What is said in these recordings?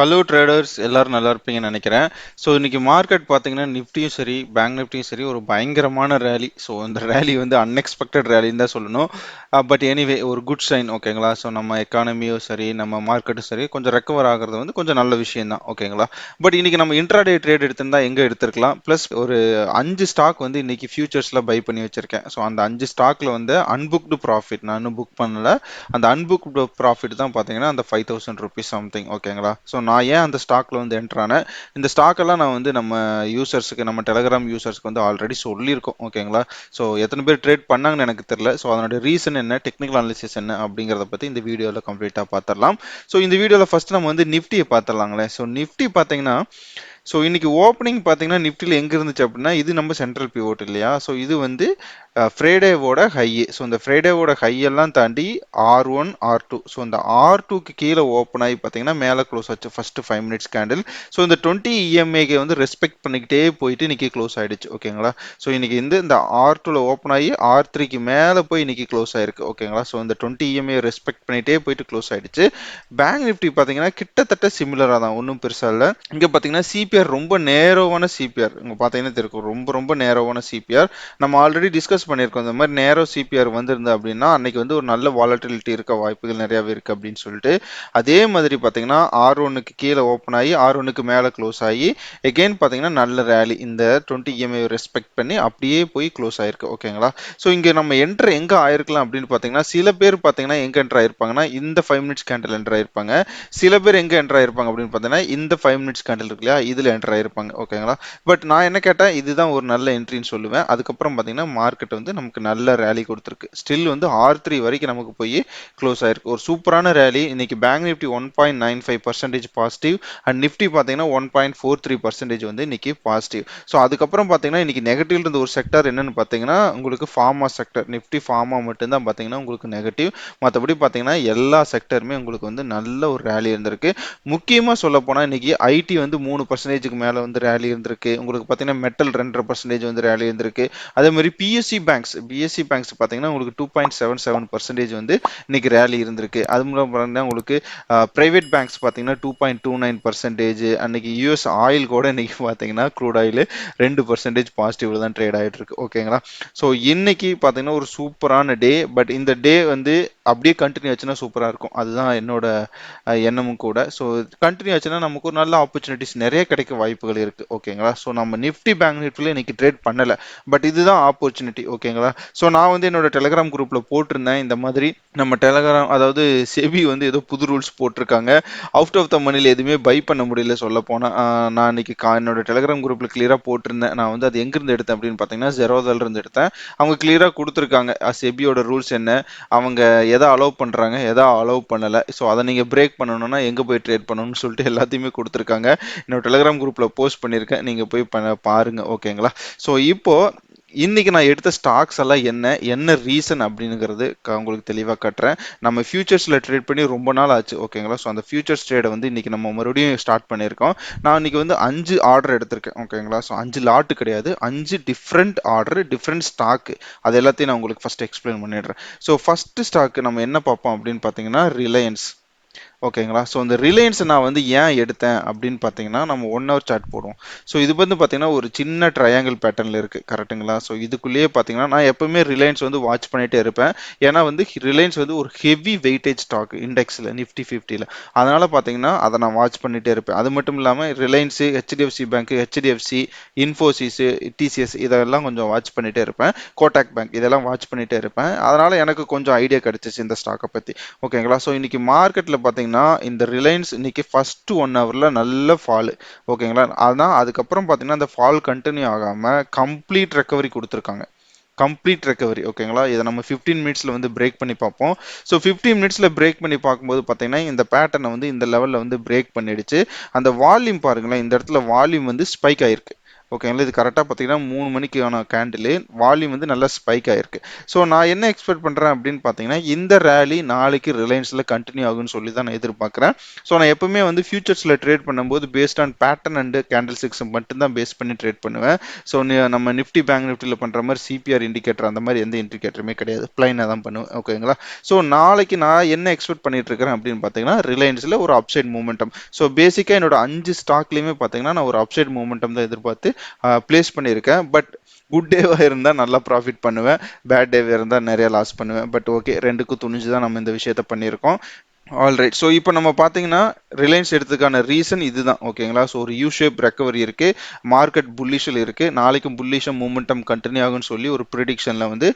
Hello traders எல்லாரும் நல்லா இருப்பீங்கன்னு நினைக்கிறேன். ஸோ இன்னைக்கு மார்க்கெட் பார்த்தீங்கன்னா நிஃப்டியும் சரி பேங்க் நிஃப்டியும் சரி ஒரு பயங்கரமான ரேலி. ஸோ இந்த ரேலி வந்து அன்எக்ஸ்பெக்டட் ரேலின்னு தான் சொல்லணும். பட் எனிவே ஒரு குட் சைன் ஓகேங்களா. ஸோ நம்ம எக்கானமியும் சரி நம்ம மார்க்கெட்டும் சரி கொஞ்சம் ரெக்கவர் ஆகிறது வந்து கொஞ்சம் நல்ல விஷயம் தான் ஓகேங்களா. பட் இன்னைக்கு நம்ம இன்ட்ராடே ட்ரேட் எடுத்திருந்தா எங்கே எடுத்திருக்கலாம். ப்ளஸ் ஒரு 5 ஸ்டாக் வந்து இன்னைக்கு ஃபியூச்சர்ஸில் பை பண்ணி வச்சிருக்கேன். ஸோ அந்த 5 ஸ்டாக்ல வந்து அன்புக்டு ப்ராஃபிட் நான் இன்னும் புக் பண்ணல. அந்த அன்புக்டு ப்ராஃபிட் தான் பார்த்தீங்கன்னா அந்த 5000 ருபீஸ் சம்திங் ஓகேங்களா. ஸோ நான் ஏன் அந்த ஸ்டாக்ல வந்து என்டர் ஆனேன், இந்த ஸ்டாக் எல்லாம் நான் வந்து நம்ம யூசர்ஸ்க்கு நம்ம டெலகிராம் யூசர்ஸ்க்கு வந்து ஆல்ரெடி சொல்லியிருக்கோம் ஓகேங்களா. ஸோ எத்தனை பேர் ட்ரேட் பண்ணாங்கன்னு எனக்கு தெரியல. ஸோ அதனுடைய ரீசன் என்ன, டெக்னிக்கல் அனாலிசிஸ் என்ன அப்படிங்கிறத பற்றி இந்த வீடியோவில் கம்ப்ளீட்டாக பார்த்துடலாம். ஸோ இந்த வீடியோவில் ஃபர்ஸ்ட் நம்ம வந்து நிஃப்டியை பார்த்துடலாங்களேன். ஸோ நிஃப்டி பார்த்தீங்கன்னா ஸோ இன்னைக்கு ஓப்பனிங் பார்த்தீங்கன்னா நிஃப்டியில் எங்கே இருந்துச்சு அப்படின்னா இது நம்ம சென்ட்ரல் பிவோட் இல்லையா. ஸோ இது வந்து ஃப்ரைடேவோட ஹை. ஸோ இந்த ஃப்ரைடேவோட ஹையெல்லாம் தாண்டி R1 R2. ஸோ இந்த R2க்கு கீழே ஓப்பன் ஆகி பார்த்தீங்கன்னா மேலே க்ளோஸ் ஆச்சு ஃபர்ஸ்ட் 5 மினிட்ஸ் கேண்டில். ஸோ இந்த 20 EMA வந்து ரெஸ்பெக்ட் பண்ணிக்கிட்டே போயிட்டு இன்னைக்கு க்ளோஸ் ஆயிடுச்சு ஓகேங்களா. ஸோ இன்னைக்கு இந்த R2ல ஓப்பன் ஆகி R3க்கு மேலே போய் இன்னைக்கு க்ளோஸ் ஆயிருக்கு ஓகேங்களா. ஸோ இந்த 20 EMA ரெஸ்பெக்ட் பண்ணிட்டே போயிட்டு க்ளோஸ் ஆயிடுச்சு. பேங்க் நிஃப்டி பார்த்தீங்கன்னா கிட்டத்தட்ட சிமிலராக தான், ஒன்றும் பெருசாக இல்லை. இங்கே பார்த்தீங்கன்னா சிபிஆர் ரொம்ப நேரோவான சிபிஆர் இங்கே பார்த்தீங்கன்னா தெரியும், ரொம்ப ரொம்ப நேரோவான சிபிஆர். நம்ம ஆல்ரெடி டிஸ்கஸ் பண்ணியிருக்கோம். இந்த மாதிரி நேரோ சிபிஆர் வந்திருந்தது அப்படின்னா அன்னைக்கு வந்து ஒரு நல்ல வாலட்டிலிட்டி இருக்க வாய்ப்புகள் நிறையவே இருக்கு அப்படின்னு சொல்லிட்டு. அதே மாதிரி பார்த்தீங்கன்னா R1க்கு கீழே ஓப்பன் ஆகி R1க்கு மேலே க்ளோஸ் ஆகி எகெயின் பார்த்தீங்கன்னா நல்ல ரேலி இந்த 20 EMA ரெஸ்பெக்ட் பண்ணி அப்படியே போய் க்ளோஸ் ஆயிருக்கு ஓகேங்களா. ஸோ இங்கே நம்ம என்ட்ரு எங்கே ஆயிருக்கலாம் அப்படின்னு பார்த்தீங்கன்னா சில பேர் பார்த்தீங்கன்னா எங்கே என்ட்ரு ஆயிருப்பாங்கன்னா இந்த 5 மினிட்ஸ் கேண்டில் என்ட்ரு ஆயிருப்பாங்க. சில பேர் எங்கே என்ட்ரு ஆயிருப்பாங்க அப்படின்னு பார்த்தீங்கன்னா இந்த 5 மினிட்ஸ் கேண்டில் இருக்கு இல்லையா, இதில் என்ட்ரு ஆயிருப்பாங்க ஓகேங்களா. பட் நான் என்ன கேட்டேன், இதுதான் ஒரு நல்ல என்ட்ரின்னு சொல்லுவேன். அதுக்கப்புறம் பார்த்தீங்கன்னா மார்க்கெட் வந்து நமக்கு நல்ல ரேலி கொடுத்துருக்கு. ஸ்டில் வந்து R3 வரைக்கும் நமக்கு போய் க்ளோஸ் ஆயிருக்கு. ஒரு சூப்பரான ரேலி. இன்னைக்கு bank Nifty 1.95% positive and Nifty பார்த்தீங்கன்னா 1.43% வந்து இன்னைக்கு பாசிட்டிவ். ஸோ அதுக்கப்புறம் பார்த்தீங்கன்னா இன்னைக்கு நெகட்டிவ் இருந்த ஒரு செக்டர் என்னன்னு பார்த்தீங்கன்னா உங்களுக்கு ஃபார்மா செக்டர். நிஃப்டி ஃபார்மா மட்டும்தான் பார்த்தீங்கன்னா உங்களுக்கு நெகட்டிவ். மற்றபடி பார்த்தீங்கன்னா எல்லா செக்டருமே உங்களுக்கு வந்து நல்ல ஒரு ரேலி இருந்திருக்கு. முக்கியமாக சொல்ல போனால் இன்னைக்கு ஐடி வந்து 3%க்கு மேலே வந்து ரேலி இருந்திருக்கு. உங்களுக்கு பார்த்தீங்கன்னா மெட்டல் 2.5% வந்து ரேலி இருந்திருக்கு. அதே மாதிரி பிஎஸ்சி பேங்க்ஸ் பார்த்தீங்கன்னா உங்களுக்கு 2.77% வந்து இன்னைக்கு ரேலி இருந்திருக்கு. அது மூலம் பார்த்தீங்கன்னா உங்களுக்கு பிரைவேட் பேங்க்ஸ் பார்த்தீங்கன்னா 2.29%. அன்னைக்கு யூஎஸ் ஆயில் கூட இன்னைக்கு பார்த்தீங்கன்னா க்ரூட் ஆயில் 2% பாசிட்டிவ்ல தான் ட்ரேட் ஆகிட்டு இருக்கு ஓகேங்களா. ஸோ இன்னைக்கு பார்த்தீங்கன்னா ஒரு சூப்பரான டே. பட் இந்த டே வந்து அப்படியே கண்டினியூ ஆச்சுன்னா சூப்பராக இருக்கும். அதுதான் என்னோட எண்ணமும் கூட. ஸோ கண்டினியூ ஆச்சுன்னா நமக்கு ஒரு நல்ல ஆப்பர்ச்சுனிட்டிஸ் நிறைய கிடைக்க வாய்ப்புகள் இருக்கு ஓகேங்களா. ஸோ நம்ம நிஃப்டி பேங்க் நிஃப்டியில் இன்னைக்கு ட்ரேட் பண்ணல. பட் இதுதான் ஆப்பர்ச்சுனிட்டி ஓகேங்களா. ஸோ நான் வந்து என்னோட டெலிகிராம் குரூப்ல போட்டிருந்தேன் இந்த மாதிரி நம்ம டெலிகிராம் அதாவது செபி வந்து ஏதோ புது ரூல்ஸ் போட்டிருக்காங்க. அவுட் ஆஃப் த மணில எதுவுமே பை பண்ண முடியல சொல்ல போனா. நான் இன்னைக்கு என்னோட டெலிகிராம் குரூப்ல கிளியரா போட்டிருந்தேன். நான் வந்து அது எங்கிருந்து எடுத்தேன் அப்படின்னு பார்த்தீங்கன்னா ஜெரோதால இருந்து எடுத்தேன். அவங்க கிளியரா கொடுத்துருக்காங்க செபியோட ரூல்ஸ் என்ன, அவங்க எதை அலோவ் பண்றாங்க எதை அலோவ் பண்ணல. ஸோ அதை நீங்க பிரேக் பண்ணணும்னா எங்க போய் ட்ரேட் பண்ணணும்னு சொல்லிட்டு எல்லாத்தையுமே கொடுத்துருக்காங்க. என்னோட டெலிகிராம் குரூப்ல போஸ்ட் பண்ணியிருக்கேன், நீங்க போய் பாருங்க ஓகேங்களா. ஸோ இப்போ இன்னைக்கு நான் எடுத்த ஸ்டாக்ஸ் எல்லாம் என்ன ரீசன் அப்படிங்கிறது உங்களுக்கு தெளிவாக கட்டுறேன். நம்ம ஃபியூச்சர்ஸ்ல ட்ரேட் பண்ணி ரொம்ப நாள் ஆச்சு ஓகேங்களா. ஸோ அந்த ஃபியூச்சர்ஸ் ட்ரேடை வந்து இன்னைக்கு நம்ம மறுபடியும் ஸ்டார்ட் பண்ணியிருக்கோம். நான் இன்னைக்கு வந்து 5 ஆர்டர் எடுத்திருக்கேன் ஓகேங்களா. ஸோ 5 லாட்டு கிடையாது, 5 டிஃப்ரெண்ட் ஆர்டர் டிஃப்ரெண்ட் ஸ்டாக். அது எல்லாத்தையும் நான் உங்களுக்கு ஃபர்ஸ்ட் எக்ஸ்பிளைன் பண்ணிடுறேன். ஸோ ஃபர்ஸ்ட் ஸ்டாக் நம்ம என்ன பார்ப்போம் அப்படின்னு பார்த்தீங்கன்னா ரிலையன்ஸ் ஓகேங்களா. ஸோ இந்த ரிலையன்ஸ் நான் வந்து ஏன் எடுத்தேன் அப்படின்னு பார்த்தீங்கன்னா நம்ம 1 ஹவர் சார்ட் போடுவோம். ஸோ இது வந்து பார்த்தீங்கன்னா ஒரு சின்ன ட்ரையாங்கிள் பேட்டர்னில் இருக்குது கரெக்டுங்களா. ஸோ இதுக்குள்ளேயே பார்த்தீங்கன்னா நான் எப்பவுமே ரிலையன்ஸ் வந்து வாட்ச் பண்ணிகிட்டே இருப்பேன். ஏன்னா வந்து ரிலையன்ஸ் வந்து ஒரு ஹெவி வெயிட்டேஜ் ஸ்டாக் இண்டெக்ஸில் நிஃப்டி 50ல். அதனால் பார்த்தீங்கன்னா அதை நான் வாட்ச் பண்ணிகிட்டே இருப்பேன். அது மட்டும் இல்லாமல் Reliance, HDFC bank, HDFC, Infosys, TCS இதெல்லாம் கொஞ்சம் வாட்ச் பண்ணிகிட்டே இருப்பேன். கோட்டாக் பேங்க் இதெல்லாம் வாட்ச் பண்ணிகிட்டே இருப்பேன். அதனால் எனக்கு கொஞ்சம் ஐடியா கிடைச்சிச்சு இந்த ஸ்டாக்கை பற்றி ஓகேங்களா. ஸோ இன்னைக்கு மார்க்கெட்டில் பார்த்தீங்கன்னா இந்த ரிலையன்ஸ் இன்னைக்கு ஃபர்ஸ்ட் 1 ஹவர்ல நல்ல ஃபால் ஓகேங்களா. ஆனால் அதுக்கப்புறம் பார்த்தீங்கன்னா அந்த ஃபால் கண்டினியூ ஆகாம கம்ப்ளீட் ரெக்கவரி கொடுத்துருக்காங்க. கம்ப்ளீட் ரெக்கவரி ஓகேங்களா. இதை நம்ம 15 மினிட்ஸ்ல வந்து பிரேக் பண்ணி பார்ப்போம். ஸோ 15 மினிட்ஸ்ல பிரேக் பண்ணி பார்க்கும்போது பார்த்தீங்கன்னா இந்த பேட்டர்னை வந்து இந்த லெவலில் வந்து பிரேக் பண்ணிடுச்சு. அந்த வால்யூம் பாருங்களேன், இந்த இடத்துல வால்யூம் வந்து ஸ்பைக் ஆயிருக்கு. ஓகேங்களா. இது கரெக்டாக பார்த்தீங்கன்னா 3 மணிக்கான கேண்டில் வால்யூம் வந்து நல்லா ஸ்பைக் ஆயிருக்கு. ஸோ நான் என்ன எக்ஸ்பெக்ட் பண்ணுறேன் அப்படின்னு பார்த்தீங்கன்னா இந்த ரேலி நாளைக்கு ரிலையன்ஸில் கண்டினியூ ஆகும்னு சொல்லி தான் நான் எதிர்பார்க்குறேன். ஸோ நான் எப்பவுமே வந்து ஃபியூச்சர்ஸில் ட்ரேட் பண்ணும்போது based on pattern and candle sticks மட்டும்தான் பேஸ் பண்ணி ட்ரேட் பண்ணுவேன். ஸோ நம்ம நிஃப்டி பேங்க் நிஃப்டியில் பண்ணுற மாதிரி சிபிஆர் இண்டிகேட்டர் அந்த மாதிரி எந்த இண்டிகேட்டருமே கிடையாது, பிளைனாக தான் பண்ணுவேன். ஓகேங்களா. ஸோ நாளைக்கு நான் என்ன எக்ஸ்பெக்ட் பண்ணிட்டு இருக்கிறேன் அப்படின்னு பார்த்தீங்கன்னா ரிலையன்ஸில் ஒரு அப்சைட் மூமெண்டம். ஸோ பேசிக்காக என்னோட 5 ஸ்டாக்லையுமே பார்த்தீங்கன்னா நான் ஒரு அப்சைட் மூமெண்டம் தான் எதிர்பார்த்து பிளேஸ் பண்ணியிருக்கேன். பட் குட் டேவா இருந்தா நல்லா ப்ராஃபிட் பண்ணுவேன், பேட் டேவா இருந்தா நிறைய லாஸ் பண்ணுவேன். பட் ஓகே, ரெண்டுக்கும் துணிஞ்சு தான் நம்ம இந்த விஷயத்த பண்ணியிருக்கோம். ஆல்ரைட். ஸோ இப்போ நம்ம பார்த்தீங்கன்னா ரிலையன்ஸ் எடுத்ததுக்கான ரீசன் இதுதான். ஓகேங்களா. ஸோ ஒரு யூ ஷேப் ரெக்கவரி இருக்கு, மார்க்கெட் புல்லிஷில் இருக்கு, நாளைக்கும் புல்லிஷம் மூமெண்டம் கண்டினியூ ஆகும்னு சொல்லி ஒரு ப்ரிடிக்ஷன்ல வந்து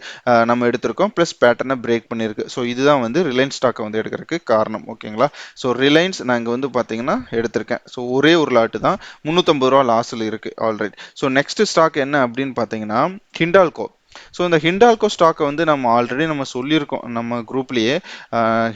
நம்ம எடுத்திருக்கோம். ப்ளஸ் பேட்டர்னை பிரேக் பண்ணியிருக்கு. ஸோ இதுதான் வந்து ரிலையன்ஸ் ஸ்டாக்கை வந்து எடுக்கிறதுக்கு காரணம். ஓகேங்களா. ஸோ ரிலையன்ஸ் நான் இங்கே வந்து பார்த்தீங்கன்னா எடுத்திருக்கேன். ஸோ ஒரே ஒரு லாட்டு தான் 350 ரூபா லாஸில் இருக்கு. ஆல்ரைட். ஸோ நெக்ஸ்ட் ஸ்டாக் என்ன அப்படின்னு பார்த்தீங்கன்னா ஹிண்டால்கோ. ஸோ இந்த ஹிண்டால்கோ ஸ்டாக்கை வந்து நம்ம ஆல்ரெடி நம்ம சொல்லியிருக்கோம் நம்ம குரூப்லேயே,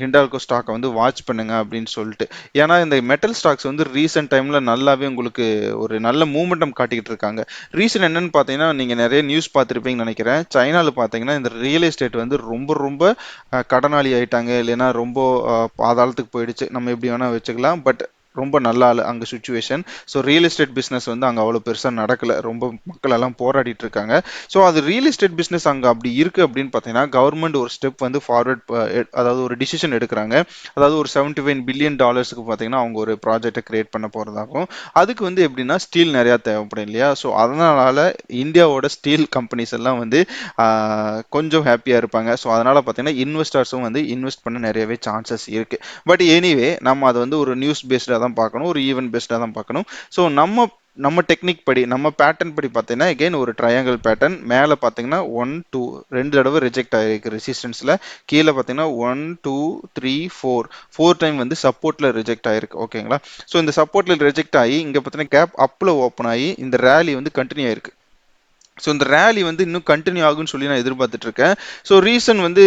ஹிண்டால்கோ ஸ்டாக்கை வந்து வாட்ச் பண்ணுங்க அப்படின்னு சொல்லிட்டு. ஏன்னா இந்த மெட்டல் ஸ்டாக்ஸ் வந்து ரீசெண்ட் டைமில் நல்லாவே உங்களுக்கு ஒரு நல்ல மூமெண்டம் காட்டிக்கிட்டு இருக்காங்க. ரீசன் என்னன்னு பார்த்தீங்கன்னா நீங்கள் நிறைய நியூஸ் பார்த்துருப்பீங்கன்னு நினைக்கிறேன். சைனாவில் பார்த்தீங்கன்னா இந்த ரியல் எஸ்டேட் வந்து ரொம்ப ரொம்ப கடனாளி ஆயிட்டாங்க, இல்லைன்னா ரொம்ப பாதாளத்துக்கு போயிடுச்சு, நம்ம எப்படி வேணால் வச்சுக்கலாம். பட் ரொம்ப நல்லா அங்கே situation. So real estate business வந்து அங்கே அவ்வளோ பெருசாக நடக்கல, ரொம்ப மக்கள் எல்லாம் போராடிட்டு இருக்காங்க. ஸோ அது ரியல் எஸ்டேட் பிஸ்னஸ் அங்கே அப்படி இருக்கு அப்படின்னு பார்த்தீங்கன்னா கவர்மெண்ட் ஒரு ஸ்டெப் வந்து ஃபார்வர்ட், அதாவது ஒரு டிசிஷன் எடுக்கிறாங்க. அதாவது ஒரு $75 பில்லியன் பார்த்தீங்கன்னா அவங்க ஒரு ப்ராஜெக்டை கிரியேட் பண்ண போகிறதாகும். அதுக்கு வந்து எப்படின்னா ஸ்டீல் நிறையா தேவைப்படும் இல்லையா. ஸோ அதனால இந்தியாவோட ஸ்டீல் கம்பெனிஸ் எல்லாம் வந்து கொஞ்சம் ஹாப்பியாக இருப்பாங்க. ஸோ அதனால பார்த்தீங்கன்னா இன்வெஸ்டர்ஸும் வந்து இன்வெஸ்ட் பண்ண நிறையவே சான்சஸ் இருக்கு. பட் எனிவே நம்ம அதை வந்து ஒரு நியூஸ் பேஸ்டாக தான் பார்க்கணும், ஒரு ஈவென்ட் பேஸ்டாக தான் பார்க்கணும். ஸோ நம்ம நம்ம டெக்னிக் படி, நம்ம பேட்டர்ன் படி பார்த்தீங்கன்னா எகைன் ஒரு ட்ரையாங்கிள் பேட்டர்ன். மேலே பார்த்தீங்கன்னா 1 2 2 தடவை ரிஜெக்ட் ஆகிருக்கு ரெசிஸ்டன்ஸில். கீழே பார்த்தீங்கன்னா 1 2 3 4 டைம் வந்து சப்போர்ட்டில் ரிஜெக்ட் ஆகிருக்கு. ஓகேங்களா. ஸோ இந்த சப்போர்ட்டில் ரிஜெக்ட் ஆகி இங்கே பார்த்தீங்கன்னா கேப் அப்பில் ஓப்பன் ஆகி இந்த ரேலி வந்து கண்டினியூ ஆயிருக்கு. ஸோ இந்த ரேலி வந்து இன்னும் கண்டினியூ ஆகும்னு சொல்லி நான் எதிர்பார்த்துட்டு இருக்கேன். ஸோ ரீசன் வந்து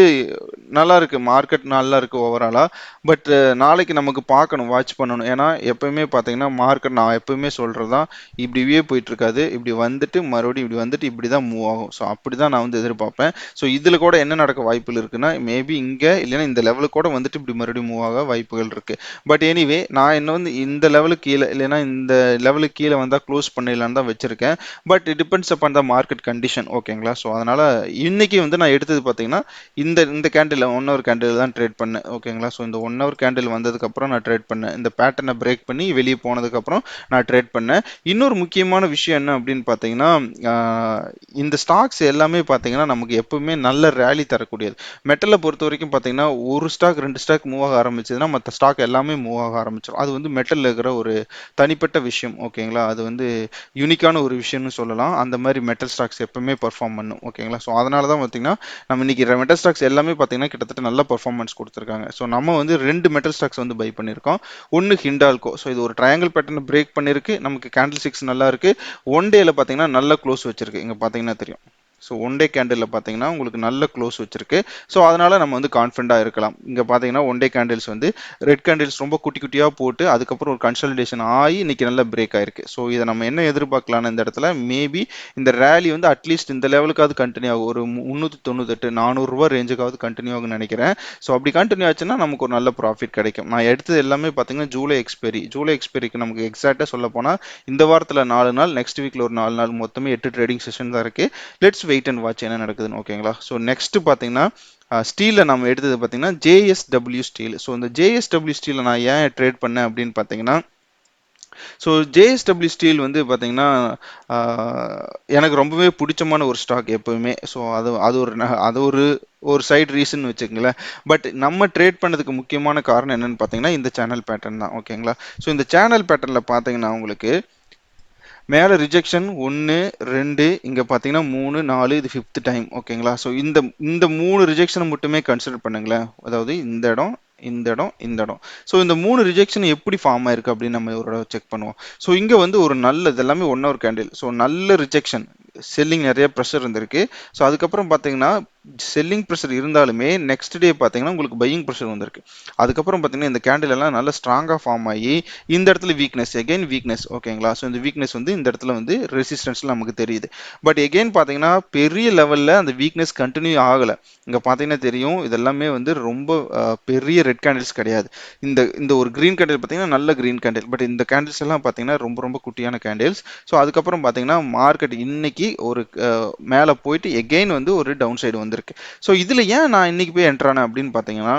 நல்லா இருக்கு, மார்க்கெட் நல்லா இருக்கு ஓவராலா. பட் நாளைக்கு நமக்கு பார்க்கணும், வாட்ச் பண்ணணும். ஏன்னா எப்பயுமே பார்த்தீங்கன்னா மார்க்கெட் நான் எப்பயுமே சொல்றதுதான், இப்படியே போயிட்டு இருக்காது, இப்படி வந்துட்டு மறுபடியும் இப்படி வந்துட்டு இப்படி தான் மூவ் ஆகும். ஸோ அப்படி தான் நான் வந்து எதிர்பார்ப்பேன். ஸோ இதில் கூட என்ன நடக்க வாய்ப்புகள் இருக்குன்னா மேபி இங்கே இல்லைன்னா இந்த லெவலுக்கு கூட வந்துட்டு இப்படி மறுபடியும் மூவ் ஆக வாய்ப்புகள் இருக்கு. பட் எனிவே நான் என்ன வந்து இந்த லெவலுக்கு கீழே இல்லைன்னா இந்த லெவலுக்கு கீழே வந்தால் க்ளோஸ் பண்ணிடலான்னு தான் வச்சிருக்கேன். But it depends upon the market condition. ஓகேங்களா. ஸோ அதனால இன்னைக்கு வந்து நான் எடுத்தது பார்த்தீங்கன்னா இந்த இந்த கேண்டில் 1 ஹவர் கேண்டில் தான் ட்ரேட் பண்ணேன். ஓகேங்களா. ஸோ இந்த 1 ஹவர் கேண்டில் வந்ததுக்கப்புறம் நான் ட்ரேட் பண்ணேன். இந்த பேட்டர்னை பிரேக் பண்ணி வெளியே போனதுக்கப்புறம் நான் ட்ரேட் பண்ணேன். இன்னொரு முக்கியமான விஷயம் என்ன அப்படின்னு பார்த்தீங்கன்னா இந்த ஸ்டாக்ஸ் எல்லாமே பார்த்தீங்கன்னா நமக்கு எப்பவுமே நல்ல ரேலி தரக்கூடியது. மெட்டலை பொறுத்த வரைக்கும் பார்த்தீங்கன்னா ஒரு ஸ்டாக் 2 ஸ்டாக் மூவ் ஆக ஆரம்பிச்சதுன்னா மற்ற ஸ்டாக் எல்லாமே மூவ் ஆக ஆரம்பிச்சிடும். அது வந்து மெட்டலில் இருக்கிற ஒரு தனிப்பட்ட விஷயம். ஓகேங்களா. அது வந்து யூனிக்கான ஒரு விஷயம்னு சொல்லலாம். அந்த மாதிரி மெட்டல் ஸ்டாக்ஸ் எப்பவுமே பெர்ஃபார்ம் பண்ணும். ஓகேங்களா. ஸோ அதனால தான் பார்த்தீங்கன்னா நம்ம இன்னைக்கு மெட்டல் ஸ்டாக்ஸ் எல்லாமே பார்த்தீங்கன்னா கிட்டத்தட்ட நல்ல பெர்ஃபார்மன்ஸ் கொடுத்துருக்காங்க. ஸோ நம்ம வந்து 2 மெட்டல் ஸ்டாக்ஸ் வந்து பை பண்ணியிருக்கோம். ஒன்று ஹிண்டால்கோ. ஸோ இது ஒரு ட்ரையாங்கிள் பேட்டர்ன் பிரேக் பண்ணியிருக்கு, நமக்கு கேண்டில் ஸ்டிக்ஸ் நல்லா இருக்கு. ஒன் டேல பார்த்தீங்கன்னா நல்ல க்ளோஸ் வச்சிருக்கு, இங்கே பார்த்தீங்கன்னா தெரியும். ஸோ ஒன் டே கேண்டில் பார்த்தீங்கன்னா உங்களுக்கு நல்ல க்ளோஸ் வச்சிருக்கு. ஸோ அதனால நம்ம வந்து கான்ஃபிடண்டாக இருக்கலாம். இங்கே பார்த்தீங்கன்னா ஒன் டே கேண்டில்ஸ் வந்து ரெட் கேண்டில்ஸ் ரொம்ப குட்டி குட்டியாக போட்டு அதுக்கப்புறம் ஒரு கன்சல்டேஷன் ஆகி இன்னைக்கு நல்ல பிரேக் ஆயிருக்கு. ஸோ இதை நம்ம என்ன எதிர்பார்க்கலாம்னு இந்த இடத்துல மேபி இந்த ரேலி வந்து அட்லீஸ்ட் இந்த லெவலுக்காவது கண்டினியூ ஆகும், ஒரு 398 400 ரேஞ்சுக்காவது கண்டினியூ ஆகும்னு நினைக்கிறேன். ஸோ அப்படி கண்டினியூ ஆச்சுன்னா நமக்கு ஒரு நல்ல ப்ராஃபிட் கிடைக்கும். நான் எடுத்தது எல்லாமே பார்த்தீங்கன்னா ஜூலை எக்ஸ்பைரிக்கு நமக்கு எக்ஸாக்டாக சொல்ல போனால் இந்த வாரத்தில் 4 நாள், நெக்ஸ்ட் வீக்கில் ஒரு 4 நாள், மொத்தமே 8 ட்ரேடிங் செஷன் தான் இருக்கு. லெட்ஸ் வெயிட் அண்ட் வாட்ச் என்ன நடக்குதுன்னு. ஓகேங்களா. ஸோ நெக்ஸ்ட் பார்த்தீங்கன்னா ஸ்டீலில் நம்ம எடுத்தது பார்த்தீங்கன்னா ஜேஎஸ்டபிள்யூ ஸ்டீல். ஸோ இந்த ஜேஎஸ்டபிள்யூ ஸ்டீலில் நான் ஏன் ட்ரேட் பண்ணேன் அப்படின்னு பார்த்தீங்கன்னா, ஸோ ஜேஎஸ்டபிள்யூ ஸ்டீல் வந்து பார்த்தீங்கன்னா எனக்கு ரொம்பவே பிடிச்சமான ஒரு ஸ்டாக் எப்பவுமே. ஸோ அது ஒரு ஒரு சைடு ரீசன் வச்சுக்கங்களேன். பட் நம்ம ட்ரேட் பண்ணதுக்கு முக்கியமான காரணம் என்னன்னு பார்த்தீங்கன்னா இந்த சேனல் பேட்டர்ன் தான். ஓகேங்களா. ஸோ இந்த சேனல் பேட்டர்னில் பார்த்தீங்கன்னா உங்களுக்கு மேலே ரிஜெக்ஷன் 1 2 இங்கே பார்த்தீங்கன்னா 3 4 இது 5th டைம். ஓகேங்களா. ஸோ இந்த இந்த 3 ரிஜெக்ஷனை மட்டுமே கன்சிடர் பண்ணுங்களேன். அதாவது இந்த இடம், இந்த இடம், இந்த இடம். ஸோ இந்த 3 ரிஜெக்ஷன் எப்படி ஃபார்ம் ஆயிருக்கு அப்படின்னு நம்ம ஒரு செக் பண்ணுவோம். ஸோ இங்கே வந்து ஒரு நல்ல, இது எல்லாமே 1 ஹவர் கேண்டில். ஸோ நல்ல ரிஜெக்ஷன், செல்லிங் நிறைய ப்ரெஷர் இருந்திருக்கு. ஸோ அதுக்கப்புறம் பார்த்தீங்கன்னா செல்லிங் ப்ரெஷர் இருந்தாலுமே நெக்ஸ்ட் டே பார்த்தீங்கன்னா உங்களுக்கு பையிங் ப்ரெஷர் வந்திருக்கு. அதுக்கப்புறம் பார்த்தீங்கன்னா இந்த கேண்டில் எல்லாம் நல்ல ஸ்ட்ராங்காக ஃபார்ம் ஆகி இந்த இடத்துல வீக்னஸ் எகைன் வீக்னஸ் ஓகேங்களா. ஸோ இந்த வீக்னஸ் வந்து இந்த இடத்துல வந்து ரெசிஸ்டன்ஸ்ல நமக்கு தெரியுது. பட் எகைன் பார்த்தீங்கன்னா பெரிய லெவலில் அந்த வீக்னஸ் கண்டினியூ ஆகலை. இங்கே பார்த்தீங்கன்னா தெரியும் இதெல்லாமே வந்து ரொம்ப பெரிய ரெட் கேண்டில்ஸ் கிடையாது. இந்த இந்த ஒரு கிரீன் கேண்டில் பார்த்தீங்கன்னா நல்ல கிரீன் கேண்டில். பட் இந்த கேண்டில்ஸ் எல்லாம் பார்த்தீங்கன்னா ரொம்ப ரொம்ப குட்டியான கேண்டில்ஸ். ஸோ அதுக்கப்புறம் பார்த்தீங்கன்னா மார்க்கெட் இன்னைக்கு ஒரு மேலே போயிட்டு எகெயின் வந்து ஒரு டவுன் சைடு வந்திருக்கு. ஸோ இதில் ஏன் நான் இன்னைக்கு போய் என்ட்ரானேன் அப்படின்னு பார்த்தீங்கன்னா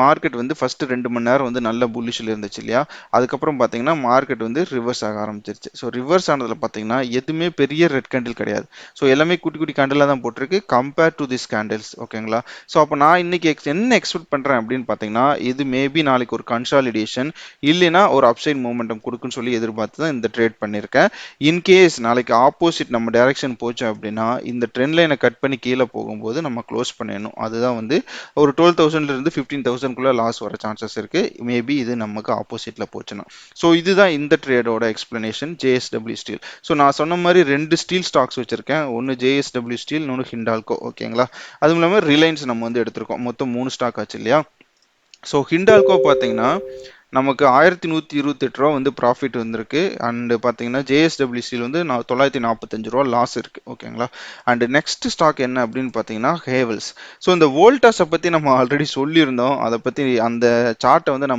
மார்க்கெட் வந்து ஃபர்ஸ்ட் 2 மணி நேரம் வந்து நல்ல புல்லிஷில் இருந்துச்சு இல்லையா. அதுக்கப்புறம் பார்த்தீங்கன்னா மார்க்கெட் வந்து ரிவர்ஸ் ஆக ஆரம்பிச்சிருச்சு. ஸோ ரிவர்ஸ் ஆனதில் பார்த்தீங்கன்னா எதுவுமே பெரிய ரெட் கேண்டில் கிடையாது. ஸோ எல்லாமே குட்டி குட்டி கேண்டிலாக தான் போட்டிருக்கு கம்பேர் டு திஸ் கேண்டில்ஸ் ஓகேங்களா. ஸோ அப்போ நான் இன்னைக்கு என்ன எக்ஸ்பெக்ட் பண்ணுறேன் அப்படின்னு பார்த்தீங்கன்னா இது மேபி நாளைக்கு ஒரு கன்சாலிடேஷன் இல்லைன்னா ஒரு அப்சைட் மூமெண்டம் கொடுக்குன்னு சொல்லி எதிர்பார்த்து தான் இந்த ட்ரேட் பண்ணியிருக்கேன். இன்கேஸ் நாளைக்கு ஆப்போசிட் நம்ம டைரக்ஷன் போச்சு அப்படின்னா இந்த ட்ரெண்ட் லைனை கட் பண்ணி கீழே போகும்போது நம்ம க்ளோஸ் பண்ணிடணும். அதுதான் வந்து ஒரு 12,000 இருந்து 15,000 லாஸ் வர சான்சஸ் இருக்கு மேபி இது நமக்கு ஆப்போசிட்ல போச்சுன்னா. ஸோ இதுதான் இந்த ட்ரேடோட எக்ஸ்பிளனேஷன் ஜேஎஸ்டபிள்யூ ஸ்டீல். ஸோ நான் சொன்ன மாதிரி 2 ஸ்டீல் ஸ்டாக்ஸ் வச்சிருக்கேன். ஒன்று ஜேஎஸ்டபிள்யூ ஸ்டீல், இன்னொன்று ஹிண்டால்கோ ஓகேங்களா. அதுவும் இல்லாமல் ரிலையன்ஸ் நம்ம வந்து எடுத்திருக்கோம். மொத்தம் 3 ஸ்டாக் ஆச்சு இல்லையா. ஸோ ஹிண்டால்கோ பார்த்தீங்கன்னா நமக்கு 1128 ரூபா வந்து ப்ராஃபிட் வந்திருக்கு. அண்ட் பார்த்தீங்கன்னா ஜேஎஸ்டபிள்யூ ஸ்டீல் வந்து 945 ரூபா லாஸ் இருக்கு ஓகேங்களா. அண்ட் நெக்ஸ்ட் ஸ்டாக் என்ன அப்படின்னு பார்த்தீங்கன்னா ஹேவல்ஸ். ஸோ இந்த வோல்டாஸை பற்றி நம்ம ஆல்ரெடி சொல்லியிருந்தோம். அதை பற்றி அந்த சார்ட்டை வந்து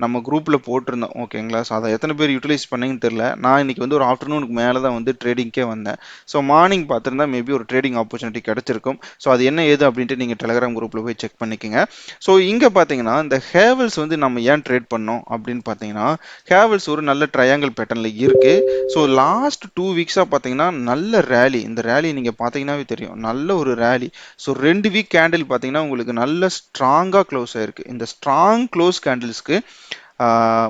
நம்ம குரூப்பில் போட்டிருந்தோம் ஓகேங்களா. ஸோ அதை எத்தனை பேர் யூட்டிலைஸ் பண்ணீங்கன்னு தெரியல. நான் இன்னைக்கு வந்து ஒரு ஆஃப்டர்நூனுக்கு மேலே தான் வந்து ட்ரேடிங்கே வந்தேன். ஸோ மார்னிங் பார்த்துருந்தா மேபி ஒரு ட்ரேடிங் ஆப்பர்ச்சுனிட்டி கிடைச்சிருக்கும். ஸோ அது என்ன ஏது அப்படின்ட்டு நீங்கள் டெலிகிராம் குரூப்பில் போய் செக் பண்ணிக்கோங்க. ஸோ இங்கே பார்த்தீங்கன்னா இந்த ஹேவல்ஸ் வந்து நம்ம ஏன் ட்ரேட் பண்ணோம் அப்படின்னு பார்த்தீங்கன்னா ஹேவல்ஸ் ஒரு நல்ல ட்ரையாங்கிள் பேட்டர்னில் இருக்கு. ஸோ லாஸ்ட் 2 வீக்ஸாக பார்த்தீங்கன்னா நல்ல ரேலி. இந்த ரேலி நீங்கள் பார்த்தீங்கன்னாவே தெரியும் நல்ல ஒரு ரேலி. ஸோ 2 வீக் கேண்டில் பார்த்தீங்கன்னா உங்களுக்கு நல்ல ஸ்ட்ராங்காக க்ளோஸ் ஆயிருக்கு. இந்த ஸ்ட்ராங் க்ளோஸ் கேண்டில்ஸ்க்கு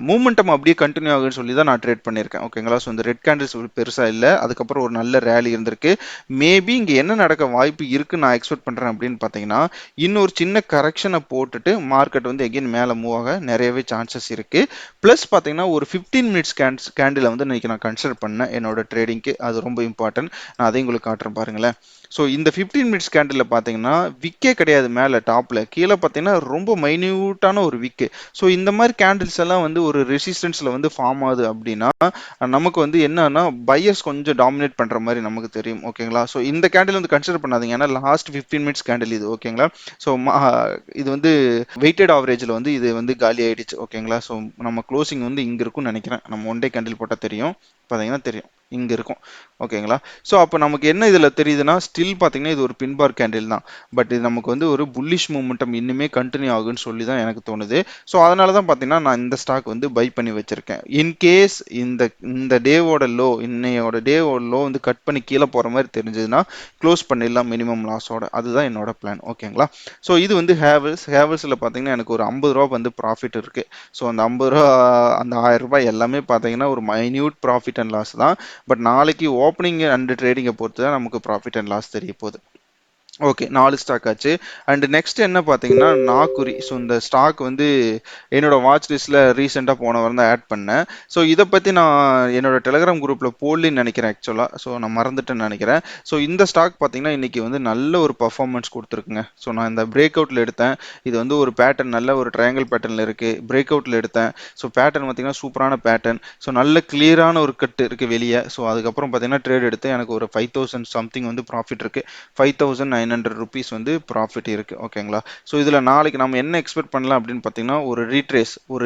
மூமெண்டம் அப்படியே கண்டினியூ ஆகுன்னு சொல்லி தான் நான் ட்ரேட் பண்ணியிருக்கேன் ஓகேங்களா. ஸோ இந்த ரெட் கேண்டில்ஸ் பெருசாக இல்லை. அதுக்கப்புறம் ஒரு நல்ல ரேலி இருந்திருக்கு. மேபி இங்கே என்ன நடக்க வாய்ப்பு இருக்குன்னு நான் எக்ஸ்பெக்ட் பண்ணுறேன் அப்படின்னு பார்த்தீங்கன்னா இன்னொரு சின்ன கரெக்ஷனை போட்டுட்டு மார்க்கெட் வந்து எகெயின் மேலே மூவ் ஆக நிறையவே சான்சஸ் இருக்கு. ப்ளஸ் பார்த்தீங்கன்னா ஒரு 15 மினிட்ஸ் கேண்டில் வந்து இன்னைக்கு நான் கன்சிடர் பண்ணேன் என்னோட ட்ரேடிங்க்கு. அது ரொம்ப இம்பார்ட்டன்ட். நான் அதையும் உங்களுக்கு காட்டுறேன் பாருங்களேன். ஸோ இந்த 15 மினிட்ஸ் கேண்டில் பார்த்தீங்கன்னா விக்கே கிடையாது. மேலே டாப்பில் கீழே பார்த்தீங்கன்னா ரொம்ப மைன்யூட்டான ஒரு விக்கு. ஸோ இந்த மாதிரி கேண்டில்ஸ் எல்லாம் வந்து ஒரு ரெசிஸ்டன்ஸ்ல வந்து ஃபார்ம் ஆகுது அப்படின்னா நமக்கு வந்து என்னன்னா பையர்ஸ் கொஞ்சம் டாமினேட் பண்ற மாதிரி நமக்கு தெரியும் ஓகேங்களா. ஸோ இந்த கேண்டில் வந்து கன்சிடர் பண்ணாதீங்க. ஏன்னா லாஸ்ட் 15 மினிட்ஸ் கேண்டில் இது ஓகேங்களா. ஸோ இது வந்து வெயிட்டட் ஆவரேஜில் வந்து இது வந்து காலி ஆயிடுச்சு ஓகேங்களா. ஸோ நம்ம க்ளோசிங் வந்து இங்கே இருக்கும்னு நினைக்கிறேன். நம்ம ஒன் டே கேண்டில் போட்டால் தெரியும். பார்த்தீங்கன்னா தெரியும் இங்கே இருக்கும் ஓகேங்களா. ஸோ அப்போ நமக்கு என்ன இதில் தெரியுதுன்னா ஸ்டில் பார்த்தீங்கன்னா இது ஒரு பின்பார் கேண்டில் தான். பட் இது நமக்கு வந்து ஒரு புல்லிஷ் மூமெண்டம் இன்னுமே கண்டினியூ ஆகுன்னு சொல்லி தான் எனக்கு தோணுது. ஸோ அதனால தான் பார்த்தீங்கன்னா நான் இந்த ஸ்டாக் வந்து பை பண்ணி வச்சிருக்கேன். இன்கேஸ் இந்த இந்த டேவோட லோ இன்னையோட டேவோட லோ வந்து கட் பண்ணி கீழே போகிற மாதிரி தெரிஞ்சதுன்னா க்ளோஸ் பண்ணிடலாம் மினிமம் லாஸோட. அதுதான் என்னோட பிளான் ஓகேங்களா. ஸோ இது வந்து ஹேவல்ஸில் பார்த்தீங்கன்னா எனக்கு ஒரு 50 ரூபா வந்து ப்ராஃபிட் இருக்கு. ஸோ அந்த 50 ரூபா அந்த 1000 ரூபாய் எல்லாமே பார்த்தீங்கன்னா ஒரு மைன்யூட் ப்ராஃபிட் அண்ட் லாஸ் தான். பட் நாளைக்கு ஓப்பனிங் அண்ட் ட்ரேடிங்கை பொறுத்து தான் நமக்கு ப்ராஃபிட் அண்ட் லாஸ் தெரிய போகுது. ஓகே 4 ஸ்டாக் ஆச்சு. அண்ட் நெக்ஸ்ட் என்ன பார்த்தீங்கன்னா நாக்குரி. ஸோ இந்த ஸ்டாக் வந்து என்னோட வாட்ச் லிஸ்ட்டில் ரீசெண்டாக போன வாரம் தான் ஆட் பண்ணேன். ஸோ இதை பற்றி நான் என்னோட டெலிகிராம் குரூப்பில் போடலின்னு நினைக்கிறேன் ஆக்சுவலாக. ஸோ நான் மறந்துட்டேன்னு நினைக்கிறேன். ஸோ இந்த ஸ்டாக் பார்த்தீங்கன்னா இன்னைக்கு வந்து நல்ல ஒரு பர்ஃபார்மன்ஸ் கொடுத்துருக்குங்க. ஸோ நான் இந்த பிரேக் அவுட்டில் எடுத்தேன். இது வந்து ஒரு பேட்டர்ன் நல்ல ஒரு ட்ரையாங்கிள் பேட்டர்னில் இருக்குது. பிரேக் அவுட்டில் எடுத்தேன். ஸோ பேட்டர்ன் பார்த்தீங்கன்னா சூப்பரான பேட்டர்ன். ஸோ நல்ல கிளியரான ஒரு கட்டு இருக்குது வெளியே. ஸோ அதுக்கப்புறம் பார்த்தீங்கன்னா ட்ரேட் எடுத்து எனக்கு ஒரு 5,000 சம்திங் வந்து ப்ராஃபிட் இருக்குது. 5,900 rupees வந்து ப்ராஃபிட் இருக்கு ஓகேங்களா. ஸோ இதில் நாளைக்கு நம்ம என்ன எக்ஸ்பெக்ட் பண்ணலாம் அப்படின்னு பார்த்தீங்கன்னா ஒரு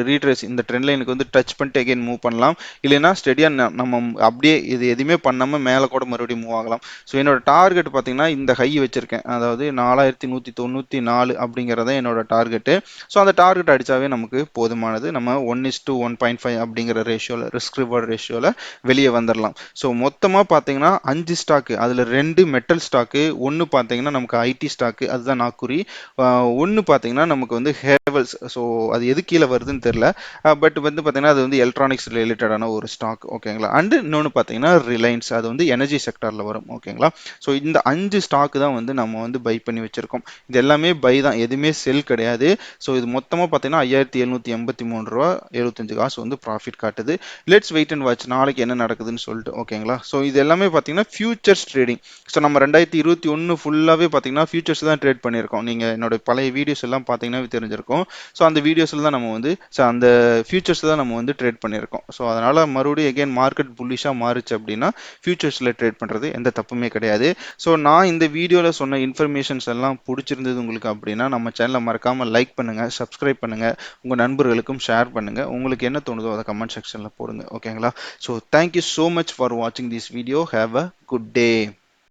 ரீட்ரேஸ் இந்த ட்ரெண்ட் லைனுக்கு வந்து டச் பண்ணிட்டு அகைன் மூவ் பண்ணலாம். இல்லைன்னா ஸ்டெடியாக நம்ம அப்படியே இது எதுவுமே பண்ணாமல் மேலே கூட மறுபடியும் மூவ் ஆகலாம். ஸோ என்னோட டார்கெட் பார்த்தீங்கன்னா இந்த ஹை வச்சிருக்கேன். அதாவது 4194 அப்படிங்கிறத என்னோட டார்கெட்டு. ஸோ அந்த டார்கெட் அடித்தாவே நமக்கு போதுமானது. நம்ம 1:1.5 அப்படிங்கிற ரேஷியோவில் ரிஸ்க் ரிவார்ட் ரேஷியோவில் வெளியே வந்துடலாம். ஸோ மொத்தமாக பார்த்தீங்கன்னா 5 ஸ்டாக்கு, அதில் 2 மெட்டல் ஸ்டாக்கு, ஒன்று பார்த்தீங்கன்னா நமக்கு ஐடி ஸ்டாக்கு அதுதான் நாக்குரி, ஒன்று பார்த்தீங்கன்னா நமக்கு வந்து ஹேவல்ஸ். ஸோ அது எது கீழே வருதுன்னு தெரியல. பட் வந்து பார்த்தீங்கன்னா அது வந்து எலக்ட்ரானிக்ஸ் ரிலேட்டடான ஒரு ஸ்டாக் ஓகேங்களா. அண்டு இன்னொன்று பார்த்தீங்கன்னா ரிலையன்ஸ், அது வந்து எனர்ஜி செக்டாரில் வரும் ஓகேங்களா. ஸோ இந்த 5 ஸ்டாக்கு தான் வந்து நம்ம வந்து பை பண்ணி வச்சிருக்கோம். இது எல்லாமே பை தான், எதுவுமே செல் கிடையாது. ஸோ இது மொத்தமாக பார்த்தீங்கன்னா 5,783 ரூபா 75 காசு வந்து ப்ராஃபிட் காட்டுது. லெட்ஸ் வெயிட் அண்ட் வாட்ச் நாளைக்கு என்ன நடக்குதுன்னு சொல்லிட்டு ஓகேங்களா. ஸோ இது எல்லாமே பார்த்தீங்கன்னா ஃபியூச்சர்ஸ் ட்ரேடிங். ஸோ நம்ம 2021 ஃபுல்லாக ஃபுல்லாகவே பார்த்தீங்கன்னா ஃபியூச்சர்ஸ் தான் ட்ரேட் பண்ணியிருக்கோம். நீங்கள் என்னோட பழைய வீடியோஸ் எல்லாம் பார்த்தீங்கன்னா தெரிஞ்சிருக்கும். ஸோ அந்த வீடியோஸில் தான் நம்ம வந்து அந்த ஃபியூச்சர்ஸ் தான் நம்ம வந்து ட்ரேட் பண்ணியிருக்கோம். ஸோ அதனால் மறுபடியும் எகைன் மார்க்கெட் புல்லிஷாக மாறுச்சு அப்படின்னா ஃபியூச்சர்ஸில் ட்ரேட் பண்ணுறது எந்த தப்புமே கிடையாது. ஸோ நான் இந்த வீடியோவில் சொன்ன இன்ஃபர்மேஷன்ஸ் எல்லாம் பிடிச்சிருந்தது உங்களுக்கு அப்படின்னா நம்ம சேனலை மறக்காமல் லைக் பண்ணுங்கள், சப்ஸ்கிரைப் பண்ணுங்கள், உங்கள் நண்பர்களுக்கும் ஷேர் பண்ணுங்கள். உங்களுக்கு என்ன தோணுதோ அதை கமெண்ட் செக்ஷனில் போடுங்க. ஓகேங்களா? So thank you so much for வாட்சிங் this video. Have a good day.